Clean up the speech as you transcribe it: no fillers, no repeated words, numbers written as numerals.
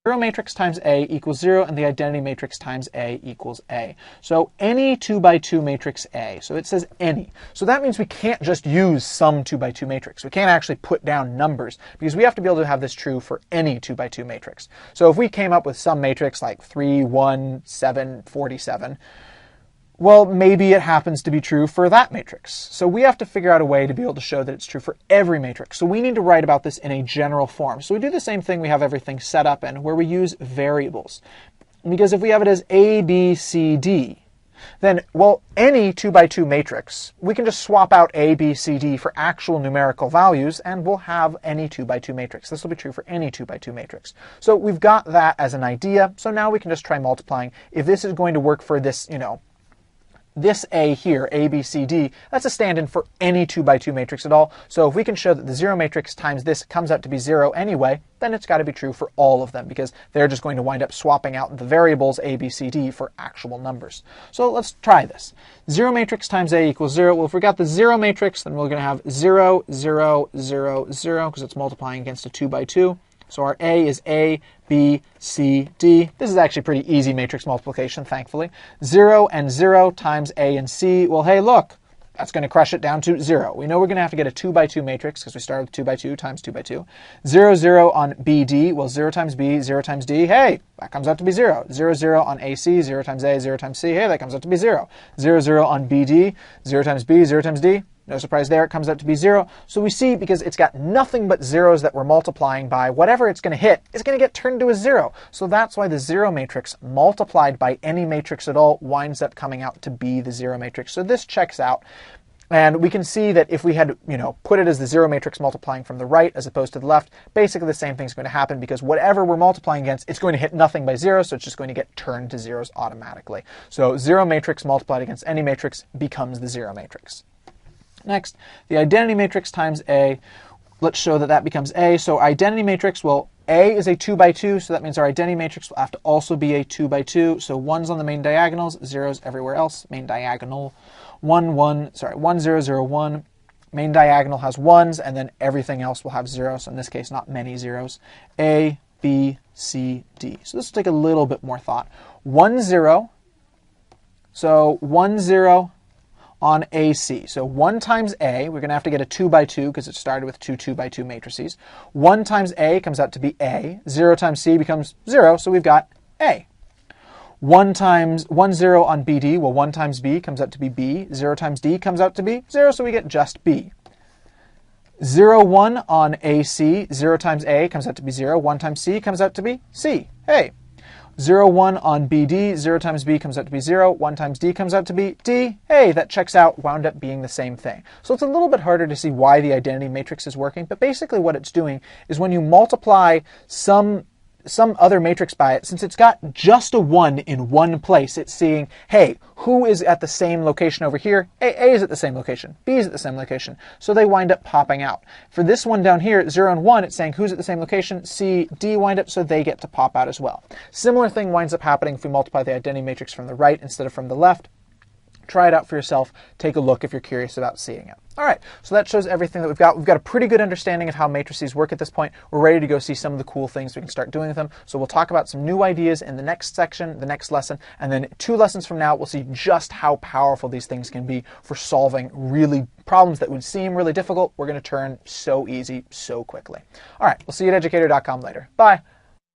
0 matrix times A equals 0, and the identity matrix times A equals A. So any 2 by 2 matrix A. So it says any. So that means we can't just use some 2 by 2 matrix. We can't actually put down numbers, because we have to be able to have this true for any 2 by 2 matrix. So if we came up with some matrix like 3, 1, 7, 47, well, maybe it happens to be true for that matrix. So we have to figure out a way to be able to show that it's true for every matrix. So we need to write about this in a general form. So we do the same thing we have everything set up in, where we use variables. Because if we have it as A, B, C, D, then, well, any 2 by 2 matrix, we can just swap out A, B, C, D for actual numerical values, and we'll have any 2 by 2 matrix. This will be true for any 2 by 2 matrix. So we've got that as an idea. So now we can just try multiplying. If this is going to work for this, this A here, A, B, C, D, that's a stand-in for any 2 by 2 matrix at all. So if we can show that the 0 matrix times this comes out to be 0 anyway, then it's got to be true for all of them, because they're just going to wind up swapping out the variables A, B, C, D for actual numbers. So let's try this. 0 matrix times A equals 0. Well, if we got the 0 matrix, then we're going to have 0, 0, 0, 0, because it's multiplying against a 2 by 2. So our A is A, B, C, D. This is actually pretty easy matrix multiplication, thankfully. 0 and 0 times A and C. Well, hey, look, that's going to crush it down to 0. We know we're going to have to get a 2 by 2 matrix, because we started with 2 by 2 times 2 by 2. 0, 0 on BD. Well, 0 times B, 0 times D. Hey, that comes out to be 0. 0, 0 on AC. 0 times A, 0 times C. Hey, that comes out to be 0. 0, 0 on BD. 0 times B, 0 times D. No surprise there, it comes out to be 0. So we see, because it's got nothing but zeros that we're multiplying by, whatever it's going to hit is going to get turned into a 0. So that's why the 0 matrix multiplied by any matrix at all winds up coming out to be the 0 matrix. So this checks out. And we can see that if we had, put it as the 0 matrix multiplying from the right as opposed to the left, basically the same thing's going to happen, because whatever we're multiplying against, it's going to hit nothing by 0, so it's just going to get turned to zeros automatically. So 0 matrix multiplied against any matrix becomes the 0 matrix. Next, the identity matrix times A. Let's show that that becomes A. So identity matrix, well, A is a 2 by 2, so that means our identity matrix will have to also be a 2 by 2. So 1's on the main diagonals, 0's everywhere else, main diagonal. 1, 0, 0, 1. Main diagonal has 1's, and then everything else will have 0. So in this case, not many zeros. A, B, C, D. So this will take a little bit more thought. 1, 0. So 1, 0. On AC. So 1 times A, we're going to have to get a 2 by 2 because it started with 2 by 2 matrices. 1 times A comes out to be A. 0 times C becomes 0, so we've got A. 1 0 on BD, well, 1 times B comes out to be B. 0 times D comes out to be 0, so we get just B. 0, 1 on AC, 0 times A comes out to be 0. 1 times C comes out to be C. Hey. 0, 1 on BD, 0 times B comes out to be 0, 1 times D comes out to be D. Hey, that checks out, wound up being the same thing. So it's a little bit harder to see why the identity matrix is working, but basically what it's doing is when you multiply some other matrix by it, since it's got just a 1 in one place, it's seeing, hey, who is at the same location over here? A is at the same location. B is at the same location. So they wind up popping out. For this one down here, 0 and 1, it's saying who's at the same location? C, D wind up, so they get to pop out as well. Similar thing winds up happening if we multiply the identity matrix from the right instead of from the left. Try it out for yourself. Take a look if you're curious about seeing it. All right, so that shows everything that we've got. We've got a pretty good understanding of how matrices work at this point. We're ready to go see some of the cool things we can start doing with them. So we'll talk about some new ideas in the next section, the next lesson, and then 2 lessons from now, we'll see just how powerful these things can be for solving really problems that would seem really difficult. We're going to turn so easy so quickly. All right, we'll see you at Educator.com later. Bye.